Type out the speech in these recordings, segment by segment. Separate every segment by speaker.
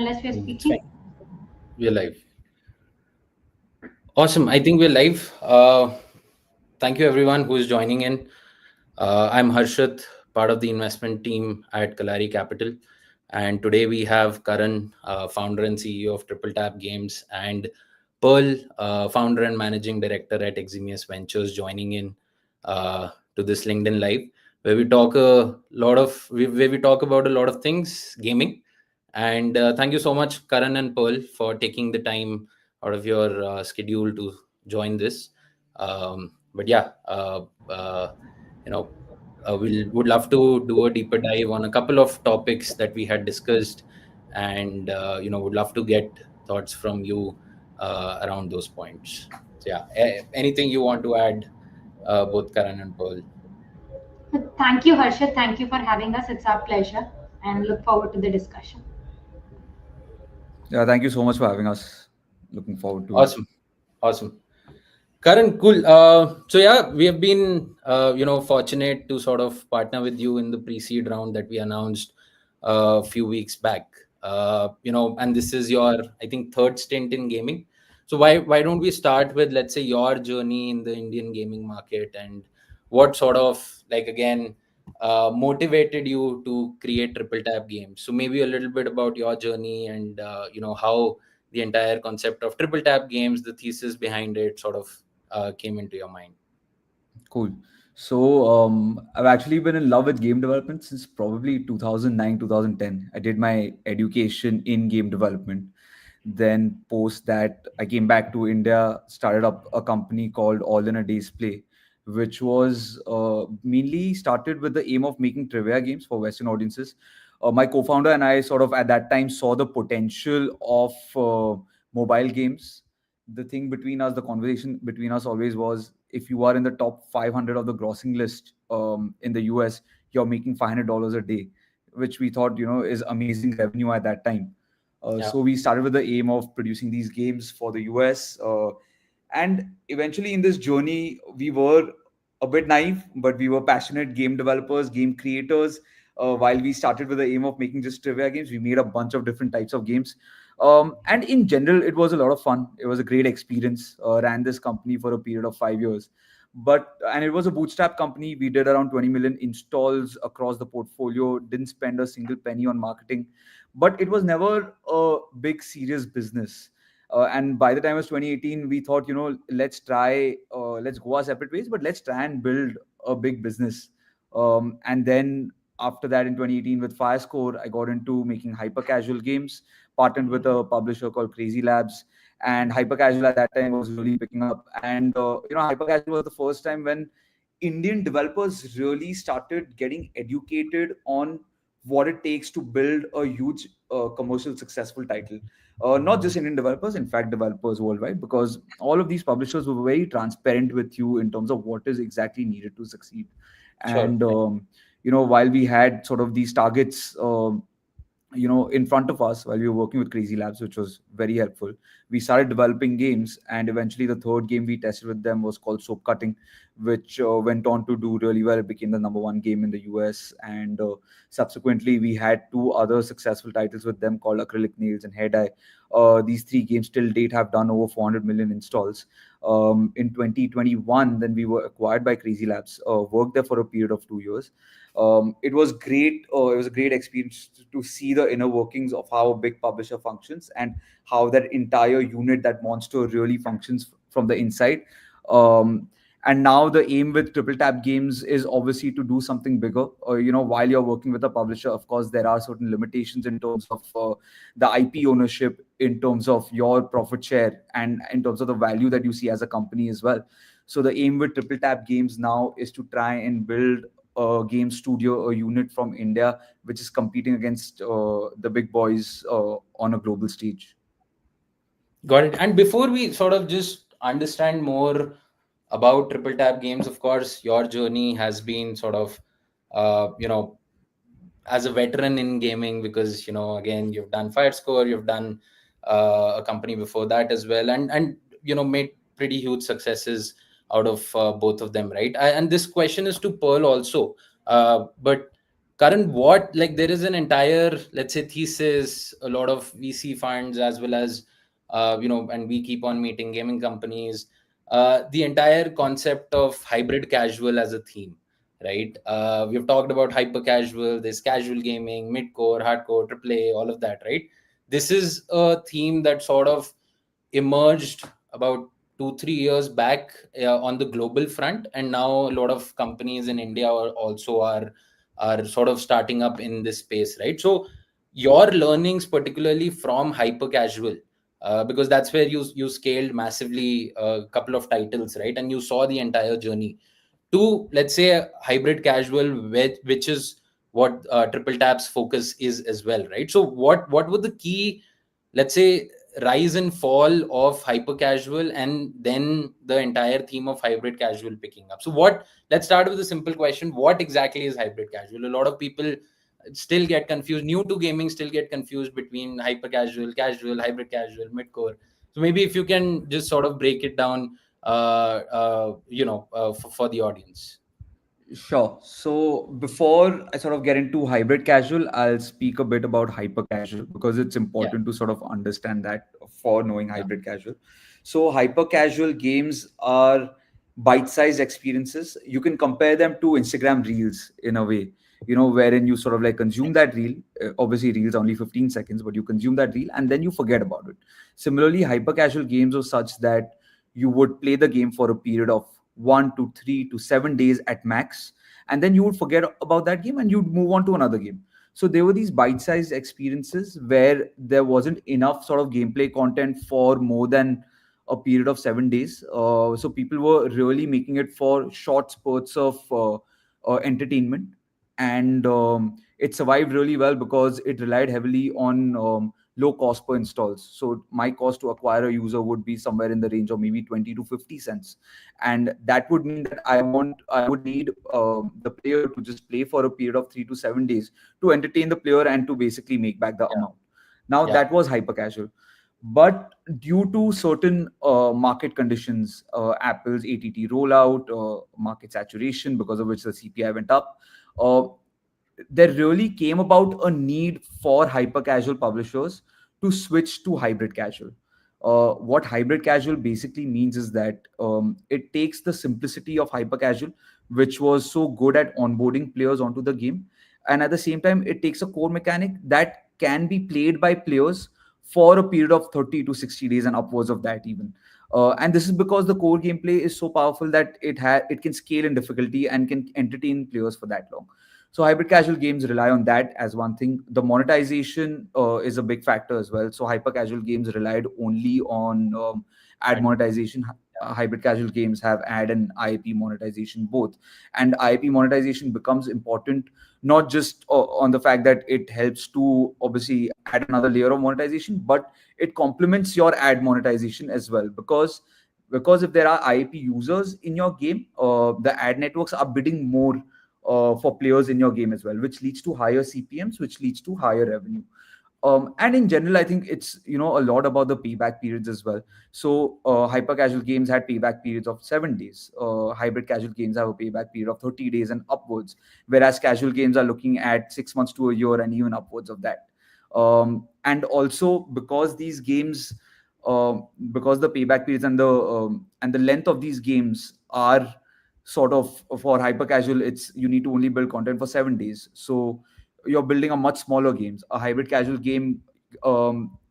Speaker 1: unless we are
Speaker 2: It's fine.
Speaker 1: speaking.
Speaker 2: We're live. Awesome. I think we're live. Thank you, everyone who is joining in. I'm Harshit, part of the investment team at Kalari Capital. And today we have Karan, founder and CEO of Triple Tap Games, and Pearl, founder and managing director at Eximius Ventures, joining in to this LinkedIn Live, where we talk where we talk about a lot of things gaming. And thank you so much, Karan and Pearl, for taking the time out of your schedule to join this. But yeah, you know, we'll would love to do a deeper dive on a couple of topics that we had discussed, and would love to get thoughts from you around those points. So yeah, anything you want to add, both Karan and Pearl?
Speaker 1: Thank you, Harshit. Thank you for having us. It's our pleasure and look forward to the discussion.
Speaker 3: Yeah, thank you so much for having us. Looking forward to it.
Speaker 2: Awesome, awesome. Karan, cool. So yeah, we have been, fortunate to sort of partner with you in the pre-seed round that we announced a few weeks back. And this is your, I think, third stint in gaming. So why don't we start with, let's say, your journey in the Indian gaming market, and what sort of, like, again, motivated you to create Triple Tap Games? So maybe a little bit about your journey, and how the entire concept of Triple Tap Games, the thesis behind it, sort of came into your mind.
Speaker 3: Cool. So I've actually been in love with game development since probably 2009, 2010. I did my education in game development. Then post that, I came back to India, started up a company called All in a Day's Play, which was mainly started with the aim of making trivia games for Western audiences. My co-founder and I sort of at that time saw the potential of mobile games. The thing between us, the conversation between us always was, if you are in the top 500 of the grossing list in the US, you're making $500 a day, which we thought, is amazing revenue at that time.
Speaker 2: Yeah,
Speaker 3: So we started with the aim of producing these games for the US. And eventually in this journey, we were a bit naive, but we were passionate game developers, game creators. While we started with the aim of making just trivia games, we made a bunch of different types of games. And in general, it was a lot of fun. It was a great experience. Ran this company for a period of 5 years. And it was a bootstrap company. We did around 20 million installs across the portfolio, didn't spend a single penny on marketing, but it was never a big serious business. And by the time it was 2018, we thought, let's go our separate ways, but let's try and build a big business. And then after that, in 2018, with Firescore, I got into making hyper-casual games, partnered with a publisher called Crazy Labs. And hyper-casual at that time was really picking up. And, hyper-casual was the first time when Indian developers really started getting educated on what it takes to build a huge commercial successful title. Not just Indian developers, in fact, developers worldwide, because all of these publishers were very transparent with you in terms of what is exactly needed to succeed.
Speaker 2: sure.
Speaker 3: And, while we had sort of these targets, in front of us while we were working with Crazy Labs, which was very helpful. We started developing games, and eventually the third game we tested with them was called Soap Cutting, which went on to do really well. It became the number one game in the US, and subsequently we had two other successful titles with them called Acrylic Nails and Hair Dye. These three games till date have done over 400 million installs. In 2021, then we were acquired by Crazy Labs, worked there for a period of 2 years. It was great. It was a great experience to see the inner workings of how a big publisher functions and how that entire unit, that monster, really functions from the inside. And now the aim with Triple Tap Games is obviously to do something bigger. While you're working with a publisher, of course, there are certain limitations in terms of the IP ownership, in terms of your profit share, and in terms of the value that you see as a company as well. So the aim with Triple Tap Games now is to try and build a game studio, a unit from India, which is competing against the big boys on a global stage.
Speaker 2: Got it. And before we sort of just understand more about Triple Tap Games, of course, your journey has been sort of, uh, you know, as a veteran in gaming, because, again, you've done Firescore, you've done a company before that as well, and made pretty huge successes out of both of them, right? And this question is to Pearl also. But Karan, what, like, there is an entire, let's say, thesis, a lot of VC funds, as well as, and we keep on meeting gaming companies, the entire concept of hybrid casual as a theme, right? We've talked about hyper casual, there's casual gaming, mid core, hardcore, AAA, all of that, right? This is a theme that sort of emerged about 2 3 years back on the global front, and now a lot of companies in India are sort of starting up in this space, right? So your learnings, particularly from hyper casual, because that's where you scaled massively a couple of titles, right? And you saw the entire journey to, let's say, a hybrid casual, which is what Triple Tap's focus is as well, right? So what were the key, let's say, rise and fall of hyper casual, and then the entire theme of hybrid casual picking up? So what, let's start with a simple question: what exactly is hybrid casual? A lot of people still get confused, new to gaming still get confused between hyper casual, casual, hybrid casual, mid-core. So maybe if you can just sort of break it down, for the audience.
Speaker 3: Sure. So before I sort of get into hybrid casual, I'll speak a bit about hyper casual because it's
Speaker 2: Yeah,
Speaker 3: important to sort of understand that for knowing
Speaker 2: yeah,
Speaker 3: hybrid casual. So hyper casual games are bite-sized experiences. You can compare them to Instagram Reels in a way, wherein you sort of like consume that reel. Obviously, reels are only 15 seconds, but you consume that reel and then you forget about it. Similarly, hyper casual games are such that you would play the game for a period of 1 to 3 to 7 days at max, and then you would forget about that game and you'd move on to another game. So there were these bite-sized experiences where there wasn't enough sort of gameplay content for more than a period of 7 days. So people were really making it for short spurts of entertainment, and it survived really well because it relied heavily on low cost per installs. So my cost to acquire a user would be somewhere in the range of maybe 20 to 50 cents, and that would mean that I would need the player to just play for a period of 3 to 7 days to entertain the player and to basically make back the
Speaker 2: yeah,
Speaker 3: amount. Now
Speaker 2: yeah,
Speaker 3: that was hyper casual, but due to certain market conditions, Apple's ATT rollout, market saturation, because of which the CPI went up, uh, there really came about a need for hyper casual publishers to switch to hybrid casual. What hybrid casual basically means is that it takes the simplicity of hyper casual, which was so good at onboarding players onto the game, and at the same time, it takes a core mechanic that can be played by players for a period of 30 to 60 days and upwards of that even. And this is because the core gameplay is so powerful that it can scale in difficulty and can entertain players for that long. So hybrid casual games rely on that as one thing. The monetization is a big factor as well. So hyper casual games relied only on ad
Speaker 2: right,
Speaker 3: monetization. Hybrid casual games have ad and IAP monetization both, and IAP monetization becomes important not just on the fact that it helps to obviously add another layer of monetization, but it complements your ad monetization as well, because if there are IAP users in your game, the ad networks are bidding more for players in your game as well, which leads to higher CPMs, which leads to higher revenue. And in general, I think it's a lot about the payback periods as well. So hyper casual games had payback periods of 7 days. Hybrid casual games have a payback period of 30 days and upwards, whereas casual games are looking at 6 months to a year and even upwards of that. And also because these games, because the payback periods and the length of these games are sort of, for hyper casual, it's you need to only build content for 7 days. So you're building a much smaller games. A hybrid casual game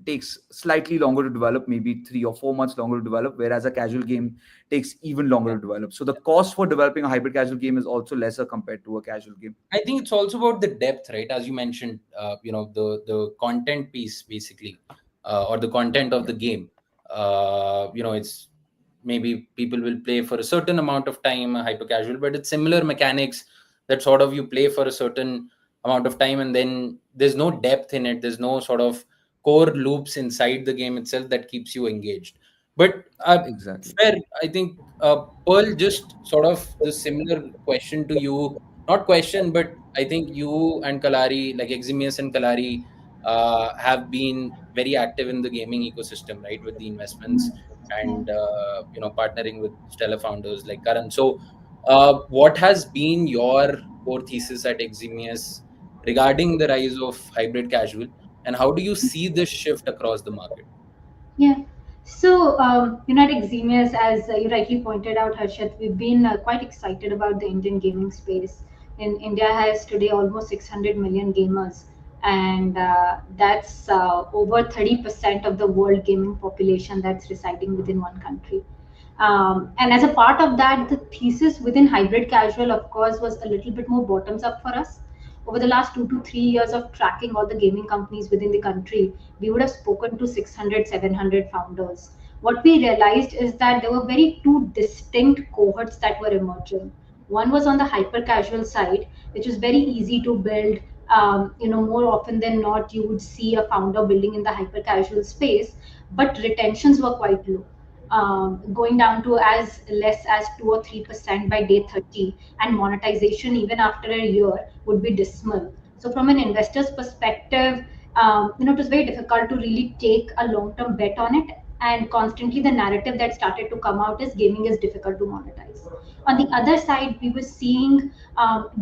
Speaker 3: takes slightly longer to develop, maybe 3 or 4 months longer to develop, whereas a casual game takes even longer
Speaker 2: yeah.
Speaker 3: to develop. So the cost for developing a hybrid casual game is also lesser compared to a casual game.
Speaker 2: I think it's also about the depth, right? As you mentioned, the content piece basically, or the content of
Speaker 3: Yeah,
Speaker 2: the game. It's maybe people will play for a certain amount of time, hyper casual, but it's similar mechanics that sort of you play for a certain amount of time, and then there's no depth in it. There's no sort of core loops inside the game itself that keeps you engaged. But
Speaker 3: exactly.
Speaker 2: fair, I think, Pearl, just sort of the similar question to you, not question, but I think you and Kalari, like Eximius and Kalari, have been very active in the gaming ecosystem, right? With the investments and partnering with stellar founders like Karan. So, what has been your core thesis at Eximius? regarding the rise of hybrid casual, and how do you see this shift across the market?
Speaker 1: Yeah. So, at Xemius, as you rightly pointed out, Harshit, we've been quite excited about the Indian gaming space. In India has today almost 600 million gamers, and that's over 30% of the world gaming population that's residing within one country. And as a part of that, the thesis within hybrid casual, of course, was a little bit more bottoms up for us. Over the last 2 to 3 years of tracking all the gaming companies within the country, we would have spoken to 600, 700 founders. What we realized is that there were very two distinct cohorts that were emerging. One was on the hyper casual side, which is very easy to build. More often than not, you would see a founder building in the hyper casual space, but retentions were quite low, going down to as less as 2 or 3% by day 30, and monetization even after a year would be dismal. So, from an investor's perspective, it was very difficult to really take a long-term bet on it. And constantly, the narrative that started to come out is gaming is difficult to monetize. On the other side, we were seeing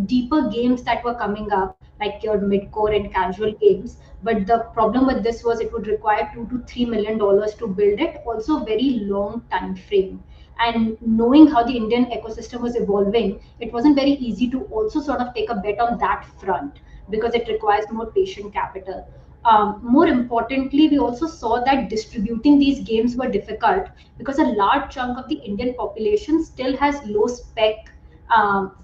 Speaker 1: deeper games that were coming up, like your mid-core and casual games. But the problem with this was it would require $2 to $3 million to build it. Also, very long time frame. And knowing how the Indian ecosystem was evolving, it wasn't very easy to also sort of take a bet on that front because it requires more patient capital. More importantly, we also saw that distributing these games were difficult because a large chunk of the Indian population still has low spec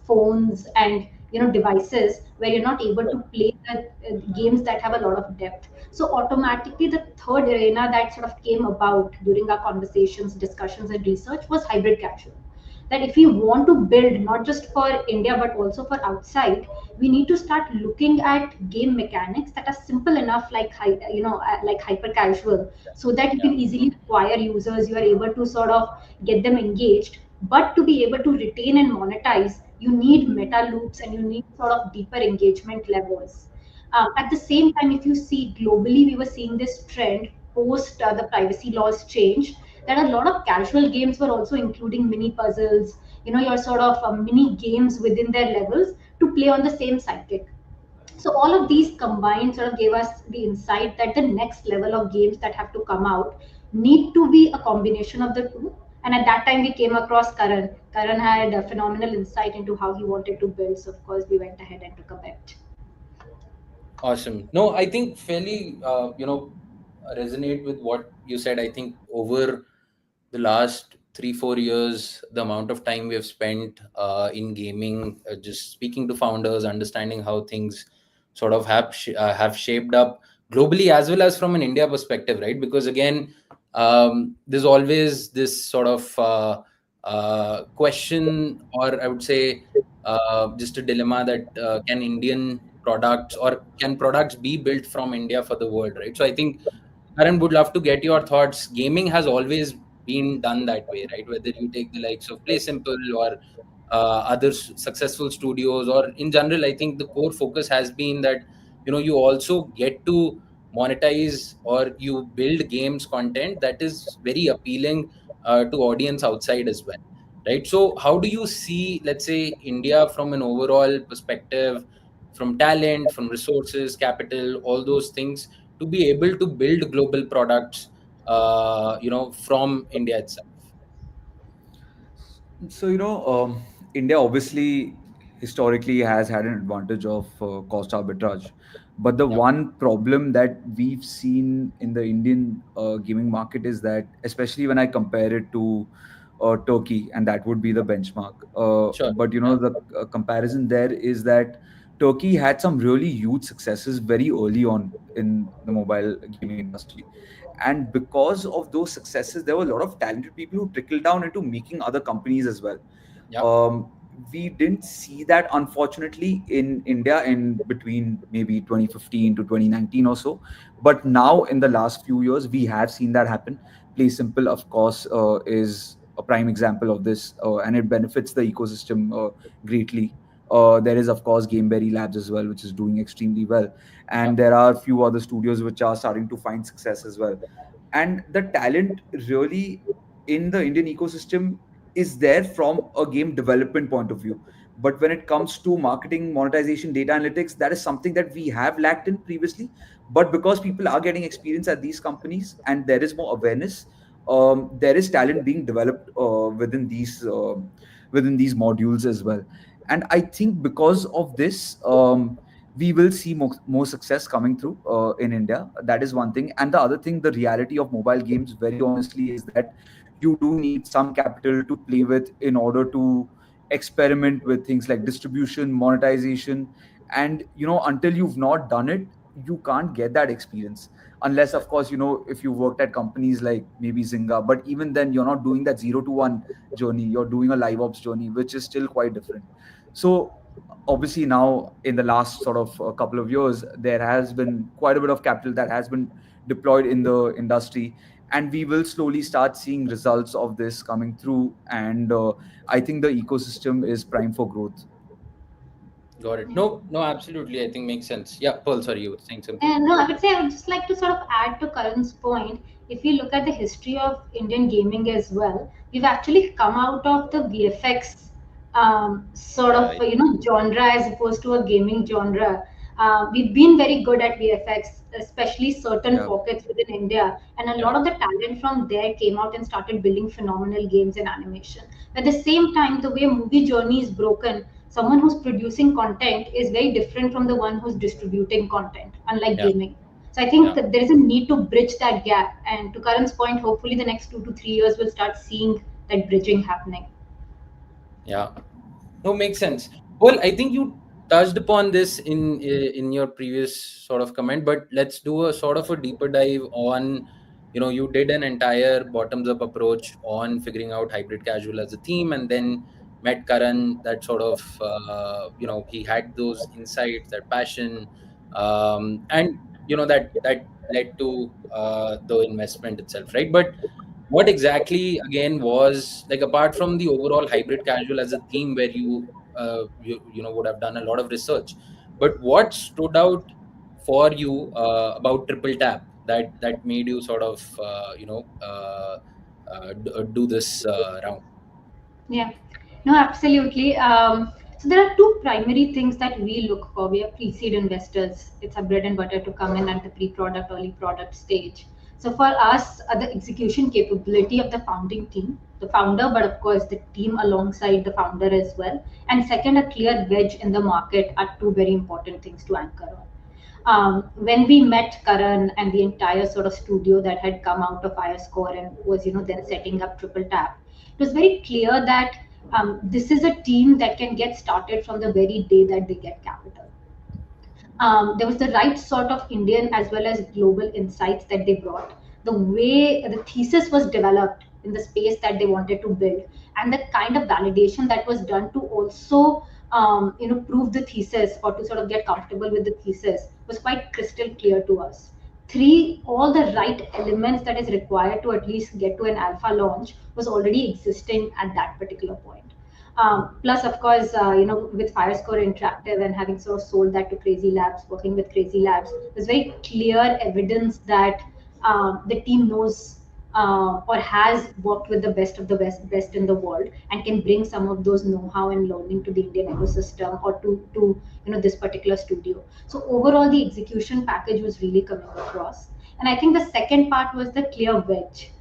Speaker 1: phones and devices where you're not able to play the games that have a lot of depth. So automatically, the third arena that sort of came about during our conversations, discussions, and research was hybrid casual. That if we want to build not just for India but also for outside, we need to start looking at game mechanics that are simple enough, like like hyper casual, so that you
Speaker 2: Yeah.
Speaker 1: can easily acquire users. You are able to sort of get them engaged, but to be able to retain and monetize, you need meta loops and you need sort of deeper engagement levels. At the same time, if you see globally, we were seeing this trend post the privacy laws change, that a lot of casual games were also including mini puzzles, your sort of mini games within their levels to play on the same sidekick. So all of these combined sort of gave us the insight that the next level of games that have to come out need to be a combination of the two. And at that time, we came across Karan. Karan had a phenomenal insight into how he wanted to build. So of course, we went ahead and took a bet.
Speaker 2: Awesome. No, I think fairly, resonate with what you said. I think over the last 3 4 years, the amount of time we have spent in gaming, just speaking to founders, understanding how things sort of have shaped up globally as well as from an India perspective, right? Because again, there's always this sort of question, or I would say just a dilemma that can Indian products or can products be built from India for the world, right? So I think, Karan, would love to get your thoughts. Gaming has always been done that way, right? Whether you take the likes of Play Simple or other successful studios, or in general, I think the core focus has been that you also get to monetize or you build games content that is very appealing to audience outside as well, right? So how do you see, let's say, India from an overall perspective, from talent, from resources, capital, all those things, to be able to build global products from India itself?
Speaker 3: So, India obviously historically has had an advantage of cost arbitrage. But the
Speaker 2: Yeah,
Speaker 3: one problem that we've seen in the Indian gaming market is that, especially when I compare it to Turkey, and that would be the benchmark.
Speaker 2: sure.
Speaker 3: But,
Speaker 2: Yeah,
Speaker 3: the comparison there is that Turkey had some really huge successes very early on in the mobile gaming industry. And because of those successes, there were a lot of talented people who trickled down into making other companies as well.
Speaker 2: yeah,
Speaker 3: um, we didn't see that, unfortunately, in India in between maybe 2015 to 2019 or so. But now in the last few years we have seen that happen. Play Simple, of course, is a prime example of this, and it benefits the ecosystem greatly. There is, of course, Gameberry Labs as well, which is doing extremely well,
Speaker 2: yeah,
Speaker 3: and there are a few other studios which are starting to find success as well. And the talent really in the Indian ecosystem is there from a game development point of view. But when it comes to marketing, monetization, data analytics, that is something that we have lacked in previously. But because people are getting experience at these companies and there is more awareness, there is talent being developed within these modules as well. And I think because of this, we will see more success coming through in India. That is one thing. And the other thing, the reality of mobile games, very honestly, is that you do need some capital to play with in order to experiment with things like distribution, monetization. And until you've not done it, you can't get that experience, unless of course if you worked at companies like maybe Zynga. But even then, you're not doing that 0 to 1 journey, you're doing a live ops journey, which is still quite different. So obviously now in the last sort of a couple of years, there has been quite a bit of capital that has been deployed in the industry, and we will slowly start seeing results of this coming through. And I think the ecosystem is prime for growth.
Speaker 2: Got it. No, no, absolutely. I think makes sense. Yeah, Paul, sorry, you were saying something.
Speaker 1: And no, I would say I would just like to sort of add to Karan's point. If you look at the history of Indian gaming as well, we've actually come out of the VFX sort of
Speaker 4: Right.
Speaker 1: genre as opposed to a gaming genre. We've been very good at VFX, especially certain
Speaker 3: Yeah.
Speaker 1: pockets within India, and a lot
Speaker 2: Yeah,
Speaker 1: of the talent from there came out and started building phenomenal games and animation. At the same time, the way movie journey is broken, someone who's producing content is very different from the one who's distributing content, unlike
Speaker 2: yeah,
Speaker 1: gaming. So I think
Speaker 2: yeah,
Speaker 1: that there is a need to bridge that gap. And to Karan's point, hopefully the next 2 to 3 years we'll start seeing that bridging happening.
Speaker 2: yeah. No, makes sense. Well, I think you touched upon this in your previous sort of comment, but let's do a sort of a deeper dive on, you did an entire bottoms up approach on figuring out hybrid casual as a theme, and then met Karan. That sort of, he had those insights, that passion, and that led to the investment itself, right? But what exactly again was like, apart from the overall hybrid casual as a theme where you would have done a lot of research, but what stood out for you about triple tap that made you sort of do this round?
Speaker 1: Yeah, no, absolutely. So there are two primary things that we look for. We are pre-seed investors. It's our bread and butter to come in at the pre-product, early product stage. So for us, the execution capability of the founding team, the founder, but of course the team alongside the founder as well. And second, a clear wedge in the market are two very important things to anchor on. When we met Karan and the entire sort of studio that had come out of Firescore and was, then setting up Triple Tap, it was very clear that this is a team that can get started from the very day that they get capital. There was the right sort of Indian as well as global insights that they brought. The way the thesis was developed in the space that they wanted to build, and the kind of validation that was done to also, prove the thesis or to sort of get comfortable with the thesis was quite crystal clear to us. Three, all the right elements that is required to at least get to an alpha launch was already existing at that particular point. Plus, of course, with Firescore Interactive and having sort of sold that to Crazy Labs, working with Crazy Labs, there's very clear evidence that the team knows or has worked with the best of the best in the world and can bring some of those know-how and learning to the Indian ecosystem or to this particular studio. So overall, the execution package was really coming across. And I think the second part was the clear wedge.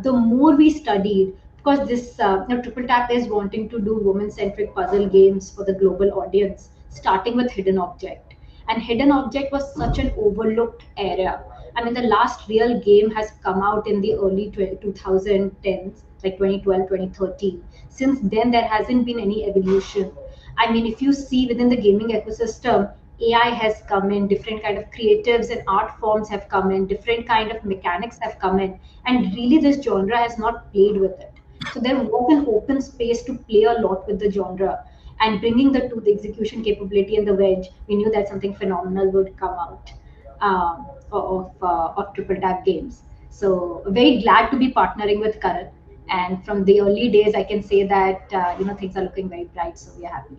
Speaker 1: The more we studied, because this Triple Tap is wanting to do women-centric puzzle games for the global audience, starting with Hidden Object. And Hidden Object was such an overlooked area. I mean, the last real game has come out in the early 2010s, like 2012, 2013. Since then, there hasn't been any evolution. I mean, if you see within the gaming ecosystem, AI has come in, different kind of creatives and art forms have come in, different kind of mechanics have come in, and really this genre has not played with it. So there was an open space to play a lot with the genre, and bringing the two, the execution capability and the wedge, we knew that something phenomenal would come out of Triple Tap Games. So very glad to be partnering with Karan. And from the early days, I can say that things are looking very bright. So we are happy.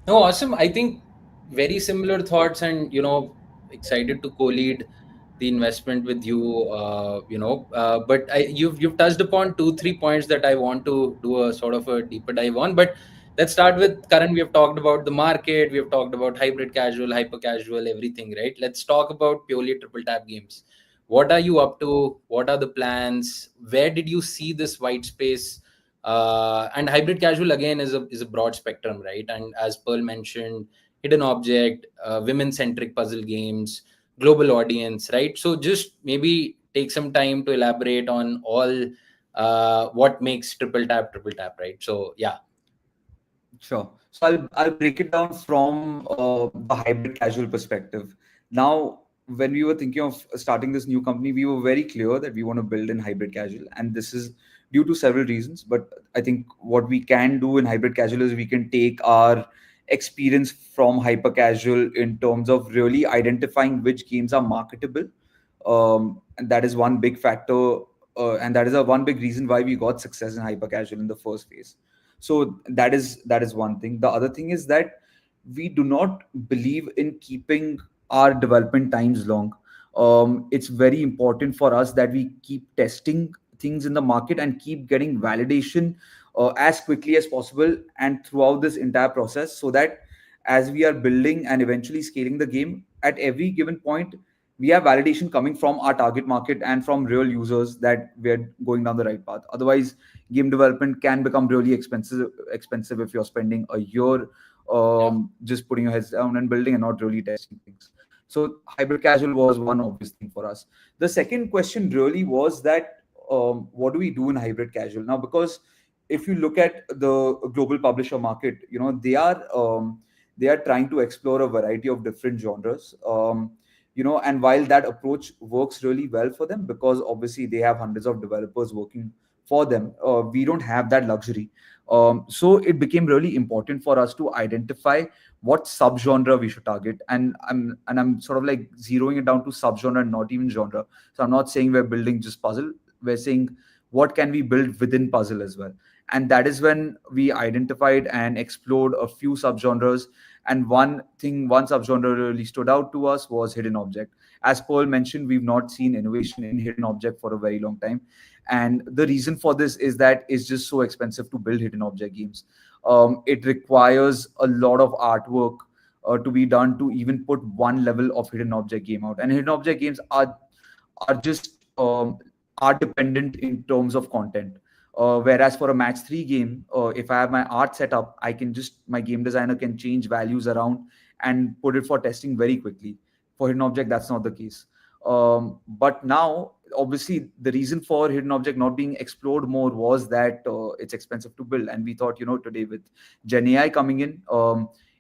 Speaker 2: No, awesome. I think very similar thoughts, and excited to co-lead the investment with you. But you've touched upon two, three points that I want to do a sort of a deeper dive on. But let's start with Karan. We have talked about the market, we have talked about hybrid casual, hyper casual, everything, right? Let's talk about purely triple tap games. What are you up to? What are the plans? Where did you see this white space? And hybrid casual again is a broad spectrum, right? And as Pearl mentioned, hidden object, women centric puzzle games, global audience, right? So just maybe take some time to elaborate on all what makes triple tap, right? So yeah.
Speaker 3: Sure. So I'll break it down from the hybrid casual perspective. Now, when we were thinking of starting this new company, we were very clear that we want to build in hybrid casual, and this is due to several reasons. But I think what we can do in hybrid casual is we can take our experience from hyper casual in terms of really identifying which games are marketable, and that is one big factor, and that is a one big reason why we got success in hyper casual in the first phase. So that is one thing. The other thing is that we do not believe in keeping our development times long. It's very important for us that we keep testing things in the market and keep getting validation as quickly as possible and throughout this entire process, so that as we are building and eventually scaling the game, at every given point we have validation coming from our target market and from real users that we're going down the right path. Otherwise, game development can become really expensive if you're spending a year
Speaker 2: Yeah.
Speaker 3: just putting your heads down and building and not really testing things. So hybrid casual was one obvious thing for us. The second question really was that what do we do in hybrid casual now? Because if you look at the global publisher market, they are trying to explore a variety of different genres. And while that approach works really well for them, because obviously they have hundreds of developers working for them, we don't have that luxury. So it became really important for us to identify what subgenre we should target, and I'm sort of like zeroing it down to subgenre and not even genre. So I'm not saying we're building just puzzle, we're saying what can we build within puzzle as well. And that is when we identified and explored a few subgenres. And one subgenre really stood out to us was hidden object. As Paul mentioned, we've not seen innovation in hidden object for a very long time. And the reason for this is that it's just so expensive to build hidden object games. It requires a lot of artwork to be done to even put one level of hidden object game out. And hidden object games are just art dependent in terms of content. Whereas for a match 3 game, if I have my art set up, I can just, my game designer can change values around and put it for testing very quickly. For hidden object, that's not the case. But now, obviously, the reason for hidden object not being explored more was that it's expensive to build. And we thought, today with Gen AI coming in,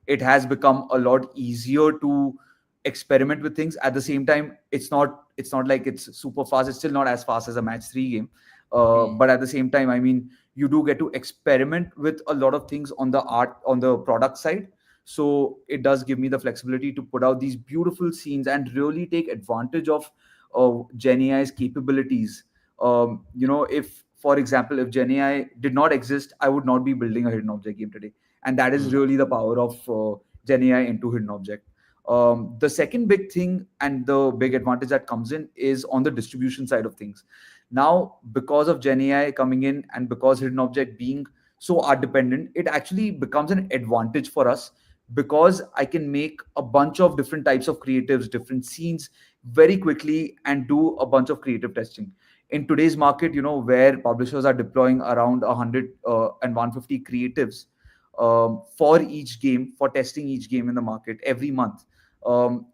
Speaker 3: it has become a lot easier to experiment with things. At the same time, it's not like it's super fast. It's still not as fast as a match 3 game.
Speaker 2: Hmm.
Speaker 3: But at the same time, I mean, you do get to experiment with a lot of things on the art, on the product side. So it does give me the flexibility to put out these beautiful scenes and really take advantage of Gen AI's capabilities. If, for example, if Gen AI did not exist, I would not be building a hidden object game today. And that is
Speaker 2: Hmm.
Speaker 3: really the power of Gen AI into hidden object. The second big thing and the big advantage that comes in is on the distribution side of things. Now, because of Gen AI coming in and because hidden object being so art dependent, it actually becomes an advantage for us, because I can make a bunch of different types of creatives, different scenes very quickly and do a bunch of creative testing. In today's market, where publishers are deploying around 100 and 150 creatives for each game, for testing each game in the market every month,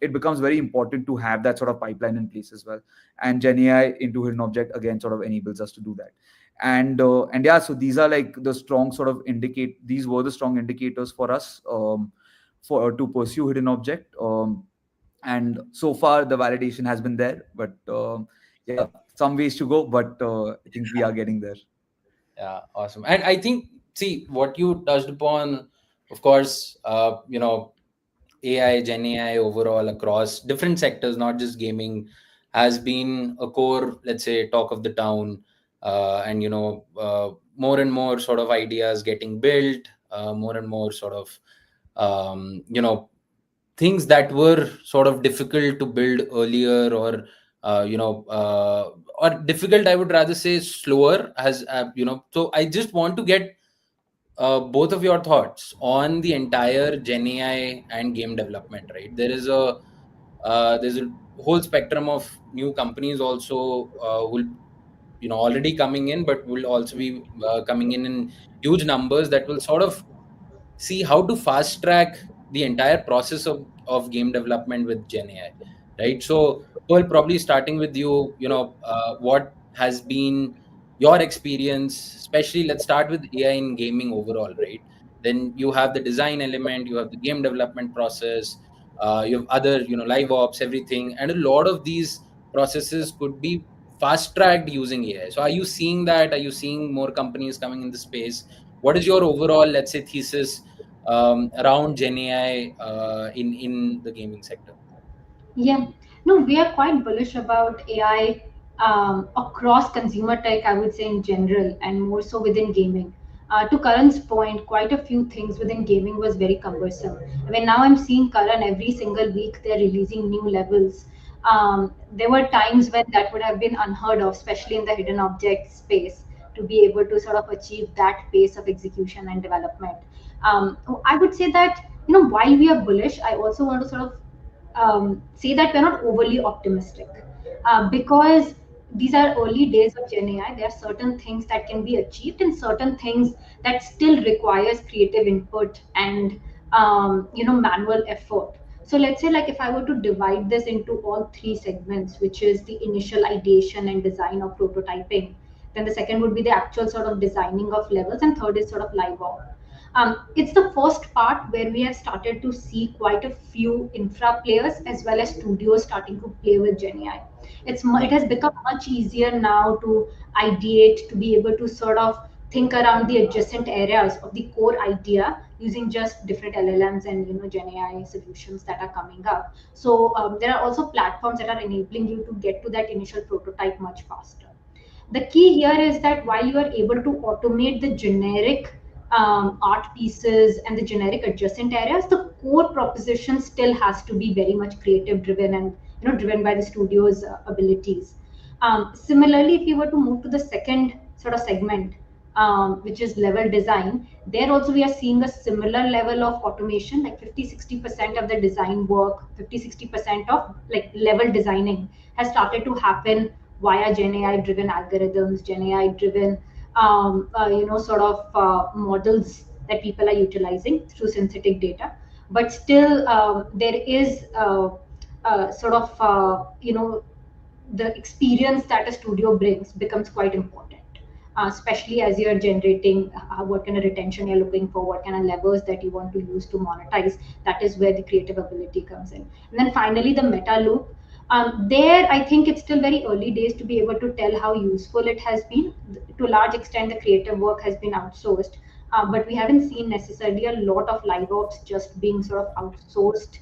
Speaker 3: it becomes very important to have that sort of pipeline in place as well. And Gen AI into hidden object again sort of enables us to do that. And yeah, so these are like the strong sort of indicate. These were the strong indicators for us for to pursue hidden object. And so far the validation has been there, but yeah, some ways to go, but I think we are getting there.
Speaker 2: Yeah, awesome. And I think, see, what you touched upon, of course, AI, Gen AI overall across different sectors, not just gaming, has been a core, let's say, talk of the town. And, more and more sort of ideas getting built, more and more sort of, things that were sort of difficult to build earlier, or or difficult, I would rather say slower, has so I just want to get both of your thoughts on the entire Gen AI and game development. Right, there's a whole spectrum of new companies also who will, already coming in, but will also be coming in huge numbers, that will sort of see how to fast track the entire process of game development with Gen AI, right? So, well, probably starting with you, what has been your experience, especially let's start with AI in gaming overall, right? Then you have the design element, you have the game development process, you have other, live ops, everything, and a lot of these processes could be fast tracked using AI. So, are you seeing that? Are you seeing more companies coming in the space? What is your overall, let's say, thesis around Gen AI in the gaming sector?
Speaker 1: Yeah, no, we are quite bullish about AI across consumer tech, I would say in general, and more so within gaming. To Karan's point, quite a few things within gaming was very cumbersome. I mean, now I'm seeing Karan every single week they're releasing new levels. There were times when that would have been unheard of, especially in the hidden object space, to be able to sort of achieve that pace of execution and development. I would say that, while we are bullish, I also want to sort of say that we're not overly optimistic because these are early days of Gen AI. There are certain things that can be achieved and certain things that still requires creative input and manual effort. So let's say, like, if I were to divide this into all three segments, which is the initial ideation and design of prototyping, then the second would be the actual sort of designing of levels, and third is sort of live op. It's the first part where we have started to see quite a few infra players as well as studios starting to play with Gen AI. It has become much easier now to ideate, to be able to sort of think around the adjacent areas of the core idea using just different LLMs and Gen AI solutions that are coming up. So there are also platforms that are enabling you to get to that initial prototype much faster. The key here is that while you are able to automate the generic art pieces and the generic adjacent areas, the core proposition still has to be very much creative driven and driven by the studio's abilities. Similarly, if you were to move to the second sort of segment, which is level design, there also we are seeing a similar level of automation, like 50-60% of the design work, 50-60% of like level designing has started to happen via Gen AI driven algorithms, Gen AI driven sort of models that people are utilizing through synthetic data. But still, there is sort of the experience that a studio brings becomes quite important, especially as you're generating what kind of retention you're looking for, what kind of levers that you want to use to monetize. That is where the creative ability comes in. And then finally, the meta loop. There, I think it's still very early days to be able to tell how useful it has been. To a large extent, the creative work has been outsourced, but we haven't seen necessarily a lot of live ops just being sort of outsourced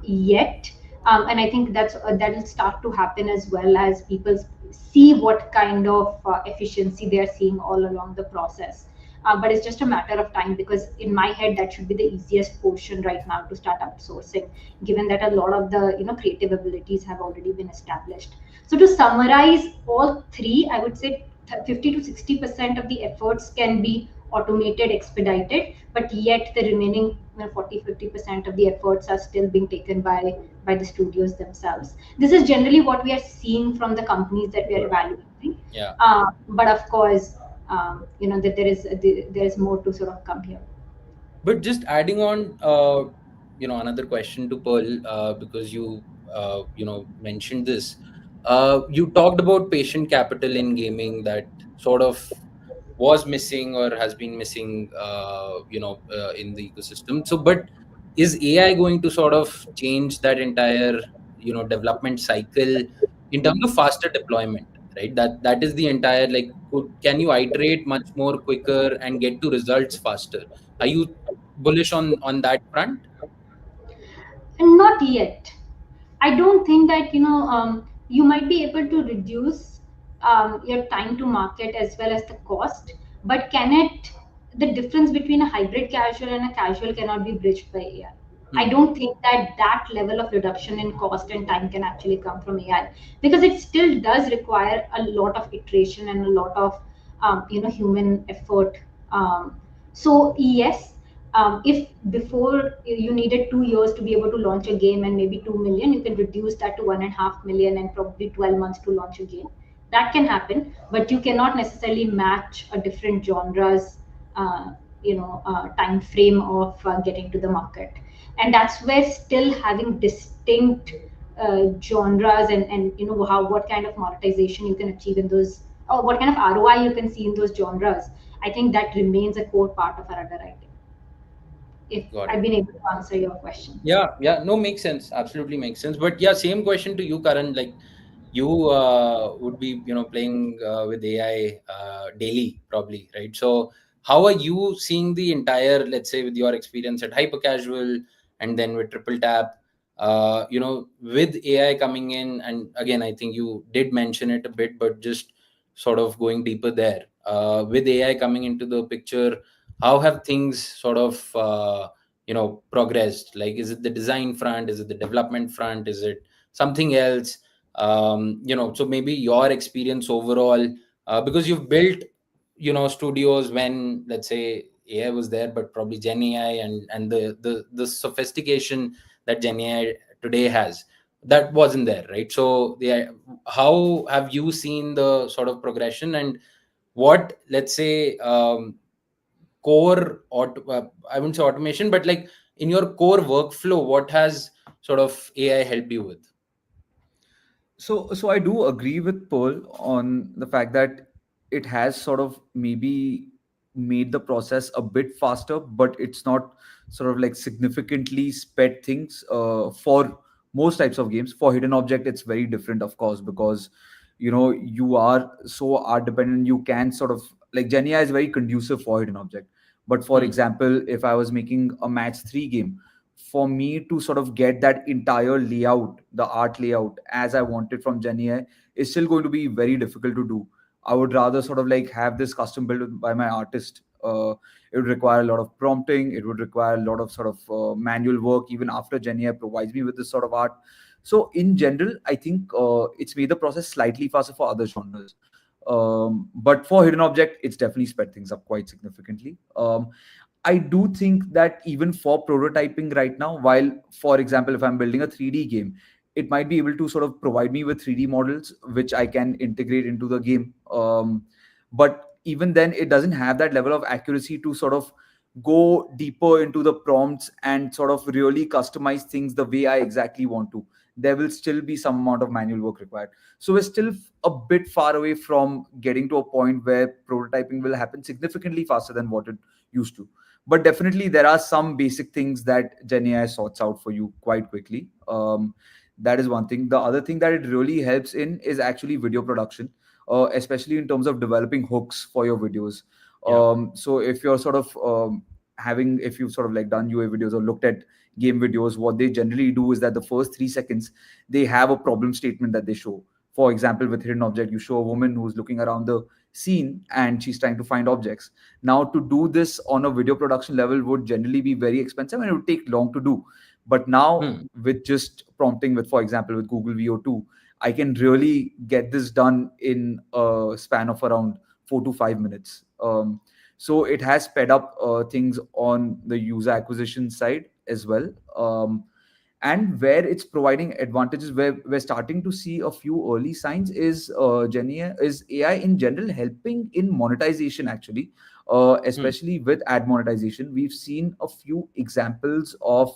Speaker 1: yet. And I think that will start to happen as well as people see what kind of efficiency they are seeing all along the process. But it's just a matter of time, because in my head that should be the easiest portion right now to start outsourcing, given that a lot of the creative abilities have already been established. So to summarize all three, I would say 50 to 60% of the efforts can be automated, expedited, but yet the remaining 40-50% of the efforts are still being taken by the studios themselves. This is generally what we are seeing from the companies that we are evaluating.
Speaker 2: Yeah.
Speaker 1: But of course, that there is more to sort of come here.
Speaker 2: But just adding on, another question to Pearl, because you mentioned this. You talked about patient capital in gaming that sort of was missing or has been missing, in the ecosystem. So, but is AI going to sort of change that entire, development cycle in terms of faster deployment? Right. That is the entire, like, can you iterate much more quicker and get to results faster? Are you bullish on that front?
Speaker 1: And not yet. I don't think that you might be able to reduce your time to market as well as the cost, but can it? The difference between a hybrid casual and a casual cannot be bridged by AI. I
Speaker 2: Hmm.
Speaker 1: don't think that that level of reduction in cost and time can actually come from AI, because it still does require a lot of iteration and a lot of human effort. So yes, if before you needed 2 years to be able to launch a game and maybe 2 million, you can reduce that to 1.5 million and probably 12 months to launch a game. That can happen, but you cannot necessarily match a different genres, uh, time frame of getting to the market. And that's where still having distinct genres and how what kind of monetization you can achieve in those, or what kind of ROI you can see in those genres, I think that remains a core part of our underwriting. If
Speaker 2: Got
Speaker 1: I've
Speaker 2: it.
Speaker 1: been able to answer your question.
Speaker 2: Yeah, yeah, no, makes sense. Absolutely makes sense. But yeah, same question to you, Karan. Like, you would be, playing with AI daily, probably, right? So, how are you seeing the entire, let's say, with your experience at Hypercasual and then with Triple Tap, with AI coming in, and again, I think you did mention it a bit, but just sort of going deeper there. With AI coming into the picture, how have things sort of progressed? Like, is it the design front, is it the development front, is it something else? So maybe your experience overall, because you've built studios when, let's say, AI was there, but probably Gen AI and the sophistication that Gen AI today has, that wasn't there, right? So how have you seen the sort of progression, and what, let's say, I wouldn't say automation, but like in your core workflow, what has sort of AI helped you with?
Speaker 3: So I do agree with Pearl on the fact that it has sort of maybe made the process a bit faster, but it's not sort of like significantly sped things for most types of games. For hidden object, it's very different, of course, because you are so art dependent. You can sort of like Genia is very conducive for hidden object. But for
Speaker 2: Hmm.
Speaker 3: example, if I was making a match three game, for me to sort of get that entire layout, the art layout as I wanted from Genia is still going to be very difficult to do. I would rather sort of like have this custom built by my artist. It would require a lot of prompting. It would require a lot of sort of manual work, even after Genia provides me with this sort of art. So in general, I think it's made the process slightly faster for other genres. But for hidden object, it's definitely sped things up quite significantly. I do think that even for prototyping right now, while, for example, if I'm building a 3D game, it might be able to sort of provide me with 3D models, which I can integrate into the game. But even then, it doesn't have that level of accuracy to sort of go deeper into the prompts and sort of really customize things the way I exactly want to. There will still be some amount of manual work required. So we're still a bit far away from getting to a point where prototyping will happen significantly faster than what it used to. But definitely there are some basic things that Gen AI sorts out for you quite quickly. That is one thing. The other thing that it really helps in is actually video production, especially in terms of developing hooks for your videos.
Speaker 2: Yeah.
Speaker 3: So if you're sort of if you've sort of like done UA videos or looked at game videos, what they generally do is that the first 3 seconds they have a problem statement that they show. For example, with hidden object, you show a woman who's looking around the scene and she's trying to find objects. Now, to do this on a video production level would generally be very expensive and it would take long to do. But now,
Speaker 2: Hmm.
Speaker 3: with just prompting, with, for example, with Google VO2, I can really get this done in a span of around 4 to 5 minutes. So it has sped up things on the user acquisition side as well. And where it's providing advantages, where we're starting to see a few early signs, is Genia is AI in general helping in monetization actually,
Speaker 2: Hmm.
Speaker 3: especially with ad monetization. We've seen a few examples of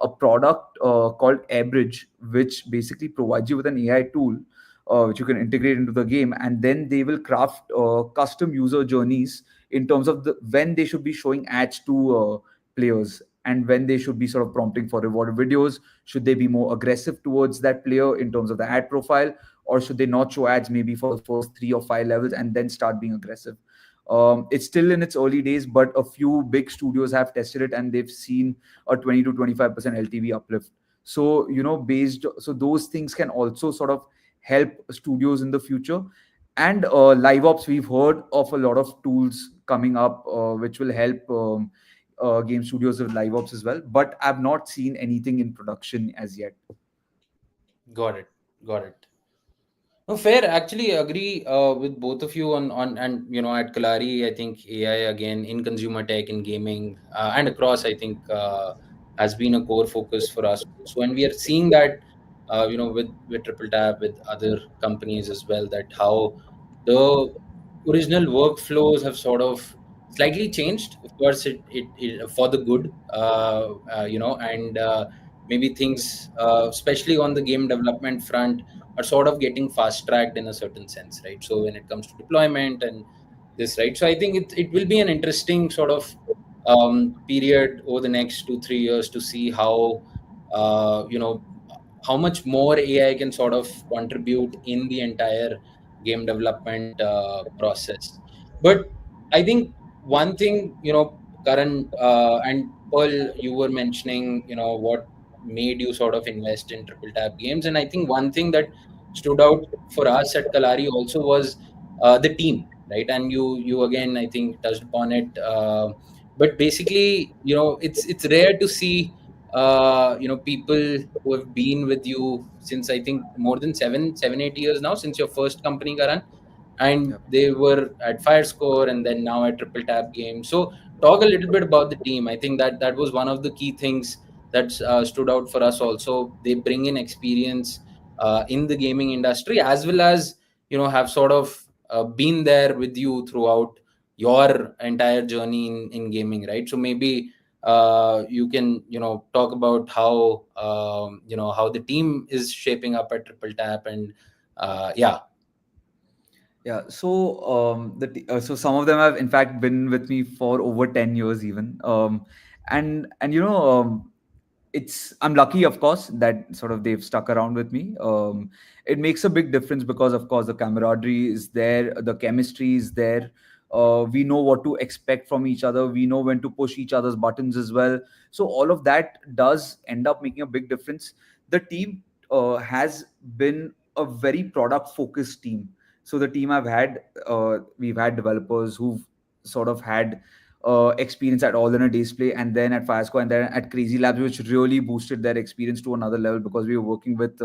Speaker 3: a product called AirBridge, which basically provides you with an AI tool. Which you can integrate into the game, and then they will craft custom user journeys in terms of when they should be showing ads to players and when they should be sort of prompting for rewarded videos. Should they be more aggressive towards that player in terms of the ad profile, or should they not show ads maybe for the first 3 or 5 levels and then start being aggressive? It's still in its early days, but a few big studios have tested it and they've seen a 20 to 25% LTV uplift. So, so those things can also sort of help studios in the future. And live ops, we've heard of a lot of tools coming up which will help game studios with live ops as well, but I've not seen anything in production as yet.
Speaker 2: Got it. Got it. No, fair. Actually, agree with both of you on and at Kalari, I think AI again in consumer tech, in gaming, and across, I think has been a core focus for us. So when we are seeing that, with Triple Tap, with other companies as well, that how the original workflows have sort of slightly changed. Of course, it for the good, and maybe things, especially on the game development front, are sort of getting fast tracked in a certain sense, right? So when it comes to deployment and this, right? So I think it will be an interesting sort of period over the next 2 3 years to see how how much more AI can sort of contribute in the entire game development process. But I think one thing, Karan and Pearl, you were mentioning, what made you sort of invest in Triple Tap Games, and I think one thing that stood out for us at Kalari also was the team, right? And you again, I think, touched upon it. But basically, it's rare to see people who have been with you since, I think, more than 7 8 years now, since your first company, Karan, and
Speaker 3: Yep.
Speaker 2: they were at Firescore and then now at Triple Tap Games. So talk a little bit about the team. I think that was one of the key things that stood out for us also. They bring in experience in the gaming industry, as well as have sort of been there with you throughout your entire journey in gaming, right? So maybe you can talk about how how the team is shaping up at Triple Tap, and yeah.
Speaker 3: Yeah, so so some of them have in fact been with me for over 10 years even. And it's I'm lucky, of course, that sort of they've stuck around with me. It makes a big difference because, of course, the camaraderie is there, the chemistry is there. We know what to expect from each other. We know when to push each other's buttons as well. So all of that does end up making a big difference. The team has been a very product focused team. So the team we've had developers who've sort of had experience at All in a Display and then at Firescore and then at Crazy Labs, which really boosted their experience to another level because we were working with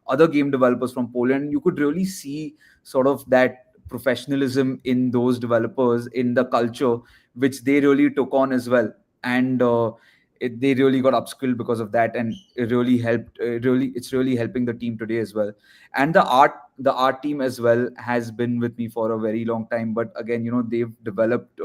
Speaker 3: other game developers from Poland. You could really see sort of that professionalism in those developers, in the culture, which they really took on as well. And they really got upskilled because of that, and it really helped. It's really helping the team today as well. And the art team as well has been with me for a very long time. But again, they've developed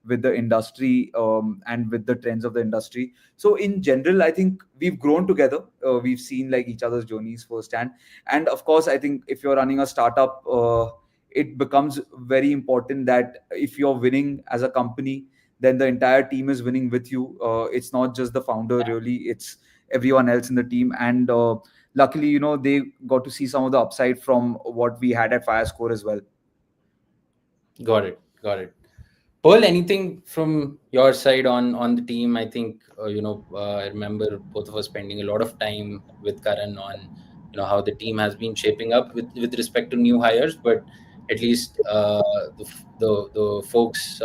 Speaker 3: with the industry and with the trends of the industry. So in general, I think we've grown together. We've seen like each other's journeys firsthand. And of course, I think if you're running a startup, it becomes very important that if you're winning as a company, then the entire team is winning with you. It's not just the founder, really, it's everyone else in the team. And luckily, they got to see some of the upside from what we had at Firescore as well.
Speaker 2: Got it. Got it. Pearl, anything from your side on the team? I think I remember both of us spending a lot of time with Karan on how the team has been shaping up with respect to new hires, but at least the folks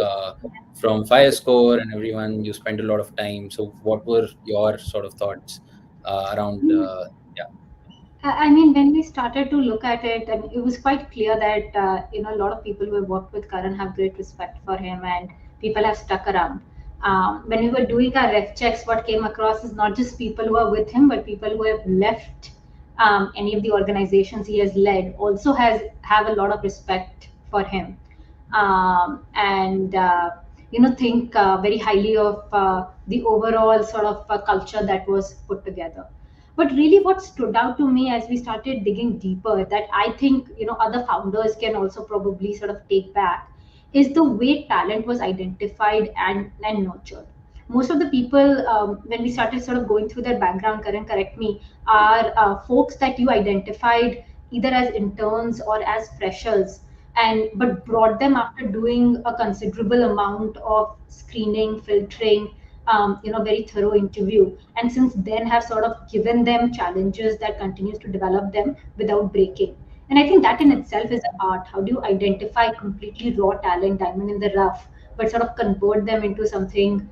Speaker 2: from Firescore and everyone, you spent a lot of time. So what were your sort of thoughts around? Yeah,
Speaker 1: I mean, when we started to look at it, I mean, it was quite clear that a lot of people who have worked with Karan have great respect for him, and people have stuck around. When we were doing our ref checks, what came across is not just people who are with him, but people who have left any of the organizations he has led also have a lot of respect for him, and think very highly of the overall sort of culture that was put together. But really, what stood out to me as we started digging deeper, that I think other founders can also probably sort of take back, is the way talent was identified and nurtured. Most of the people, when we started sort of going through their background, Karan, correct me, are folks that you identified either as interns or as freshers, and but brought them after doing a considerable amount of screening, filtering, very thorough interview, and since then have sort of given them challenges that continues to develop them without breaking. And I think that in
Speaker 3: Yeah.
Speaker 1: itself is an art. How do you identify completely raw talent, diamond in the rough, but sort of convert them into something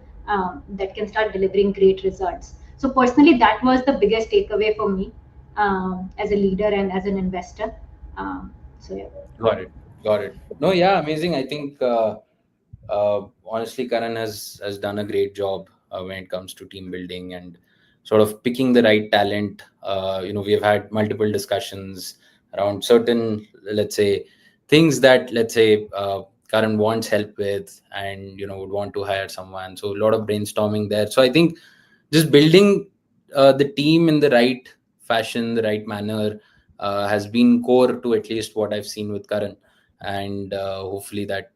Speaker 1: that can start delivering great results? So personally, that was the biggest takeaway for me as a leader and as an investor. So yeah.
Speaker 2: Got it. Got it. No, yeah, amazing. I think honestly, Karan has done a great job when it comes to team building and sort of picking the right talent. We have had multiple discussions around certain, let's say, things that Karan wants help with, and would want to hire someone. So a lot of brainstorming there. So I think just building the team in the right fashion, the right manner, has been core to at least what I've seen with Karan, and hopefully that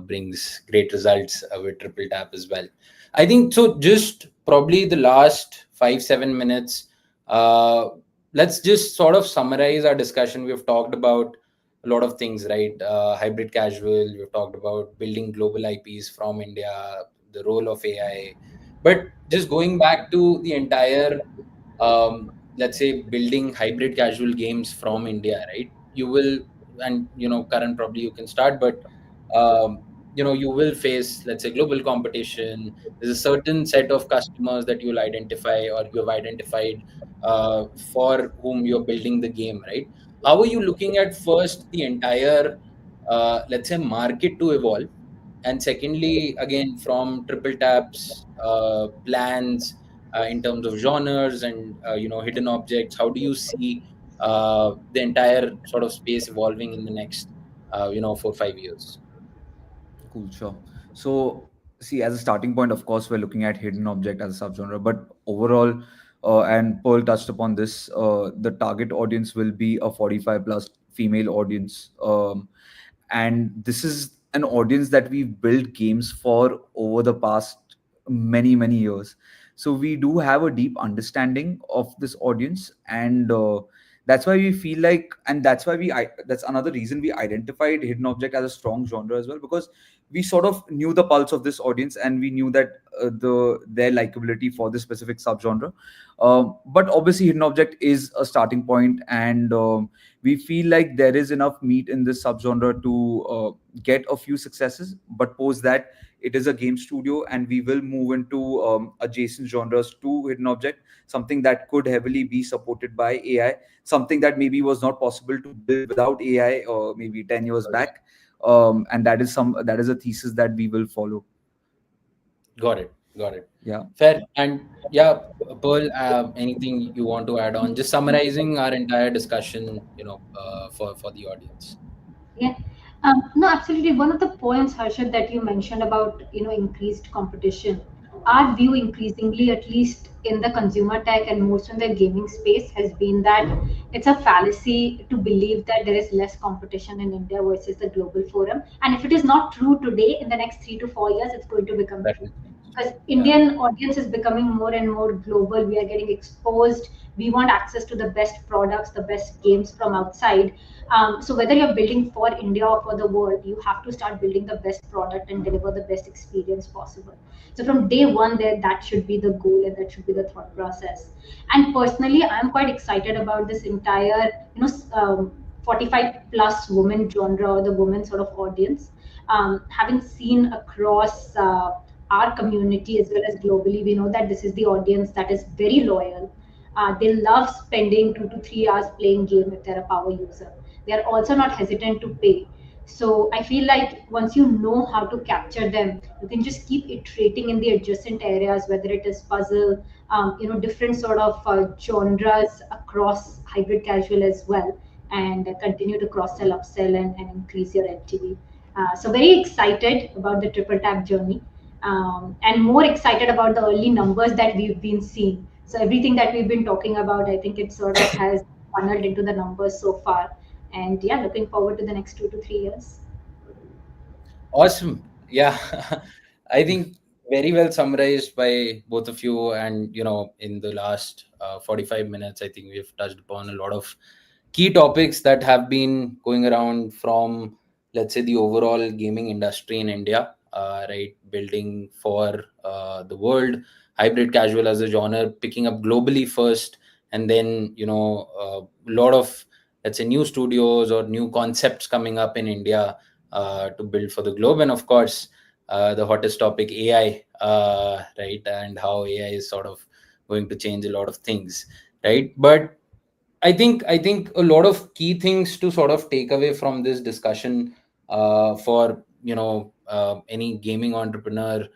Speaker 2: brings great results with Triple Tap as well. I think so. Just probably the last 5-7 minutes. Uh, let's just sort of summarize our discussion. We've talked about a lot of things, right? Hybrid casual. We've talked about building global IPs from India, the role of AI, but just going back to the entire, let's say, building hybrid casual games from India, right? You will, and Karan, probably you can start, but you will face, let's say, global competition. There's a certain set of customers that you'll identify, or you have identified, for whom you're building the game, right? How are you looking at first the entire, let's say, market to evolve, and secondly, again, from Triple Tap's plans, in terms of genres and hidden objects, how do you see the entire sort of space evolving in the next 4-5 years?
Speaker 3: Cool, sure. So, see, as a starting point, of course, we're looking at hidden object as a subgenre, but overall, and Pearl touched upon this, the target audience will be a 45 plus female audience. And this is an audience that we've built games for over the past many years. So we do have a deep understanding of this audience, and that's why we feel like, and that's why that's another reason we identified hidden object as a strong genre as well, because we sort of knew the pulse of this audience, and we knew that their likability for this specific subgenre. But obviously hidden object is a starting point, and we feel like there is enough meat in this subgenre to get a few successes, but post that it is a game studio, and we will move into adjacent genres to hidden object, something that could heavily be supported by AI, something that maybe was not possible to build without AI or maybe 10 years back. And that is a thesis that we will follow.
Speaker 2: Got it. Got it.
Speaker 3: Yeah.
Speaker 2: Fair. And yeah, Pearl, anything you want to add on? Just summarizing our entire discussion, for the audience.
Speaker 1: Yeah. No, absolutely. One of the points, Harshad, that you mentioned about increased competition, our view increasingly, at least in the consumer tech and most in the gaming space, has been that it's a fallacy to believe that there is less competition in India versus the global forum. And if it is not true today, in the next 3 to 4 years, it's going to become
Speaker 2: That
Speaker 1: true,
Speaker 2: will change.
Speaker 1: because
Speaker 2: Yeah.
Speaker 1: Indian audience is becoming more and more global. We are getting exposed. We want access to the best products, the best games from outside. So whether you're building for India or for the world, you have to start building the best product and deliver the best experience possible. So from day one, there that should be the goal and that should be the thought process. And personally, I'm quite excited about this entire 45 plus women genre, or the women sort of audience. Having seen across our community as well as globally, we know that this is the audience that is very loyal. They love spending 2 to 3 hours playing game if they're a power user. They are also not hesitant to pay. So I feel like once you know how to capture them, you can just keep iterating in the adjacent areas, whether it is puzzle, different sort of genres across hybrid casual as well, and continue to cross sell, upsell, and increase your LTV. So very excited about the triple tap journey, and more excited about the early numbers that we've been seeing. So everything that we've been talking about, I think it sort of has funneled into the numbers so far. And yeah, looking forward to the next 2 to 3 years.
Speaker 2: Awesome. Yeah. I think very well summarized by both of you. And, in the last 45 minutes, I think we've touched upon a lot of key topics that have been going around from, let's say, the overall gaming industry in India, right? Building for the world, hybrid casual as a genre, picking up globally first, and then, a lot of, let's say, new studios or new concepts coming up in India to build for the globe. And of course, the hottest topic, AI, right? And how AI is sort of going to change a lot of things, right? But I think a lot of key things to sort of take away from this discussion, for any gaming entrepreneur,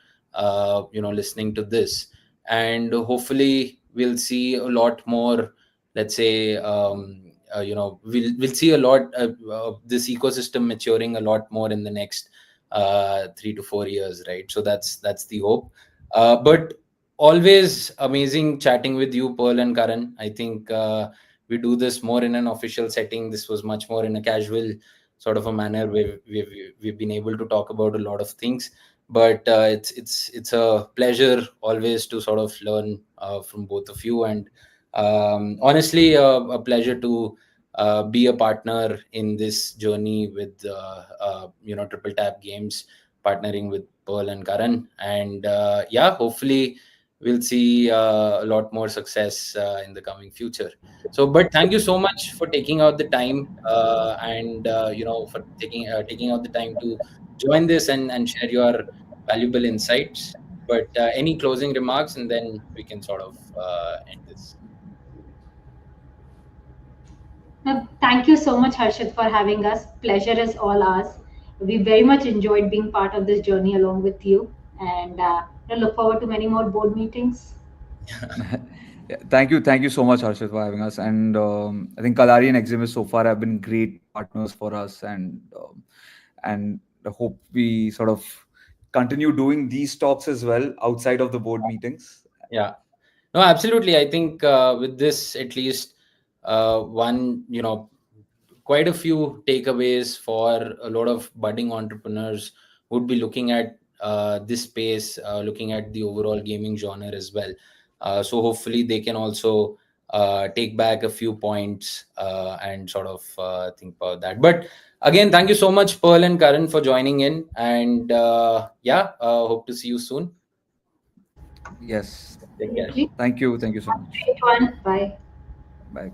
Speaker 2: listening to this, and hopefully we'll see a lot more. Let's say, we'll see a lot of this ecosystem maturing a lot more in the next 3 to 4 years, right? So that's the hope. But always amazing chatting with you, Pearl and Karan. I think. We do this more in an official setting. This was much more in a casual sort of a manner where we've been able to talk about a lot of things. But it's a pleasure always to sort of learn from both of you, and honestly, a pleasure to be a partner in this journey with Triple Tap Games, partnering with Pearl and Karan, and yeah, hopefully we'll see a lot more success in the coming future. So, but thank you so much for taking out the time, and for taking out the time to join this and share your valuable insights. But any closing remarks, and then we can sort of end this.
Speaker 1: Thank you so much, Harshit, for having us. Pleasure is all ours. We very much enjoyed being part of this journey along with you, and I look forward to many more board meetings.
Speaker 3: Yeah, thank you so much, Harshit, for having us. And I think Kalari and Eximus so far have been great partners for us, and I hope we sort of continue doing these talks as well outside of the board meetings.
Speaker 2: Yeah. No, absolutely. I think with this, at least one, quite a few takeaways for a lot of budding entrepreneurs would be looking at this space, looking at the overall gaming genre as well. So hopefully they can also take back a few points and sort of think about that. But again, thank you so much, Pearl and Karan, for joining in. And yeah, hope to see you soon.
Speaker 3: Yes.
Speaker 2: Take care.
Speaker 1: Absolutely.
Speaker 3: Thank you so much.
Speaker 1: Great one. Bye.
Speaker 3: Bye.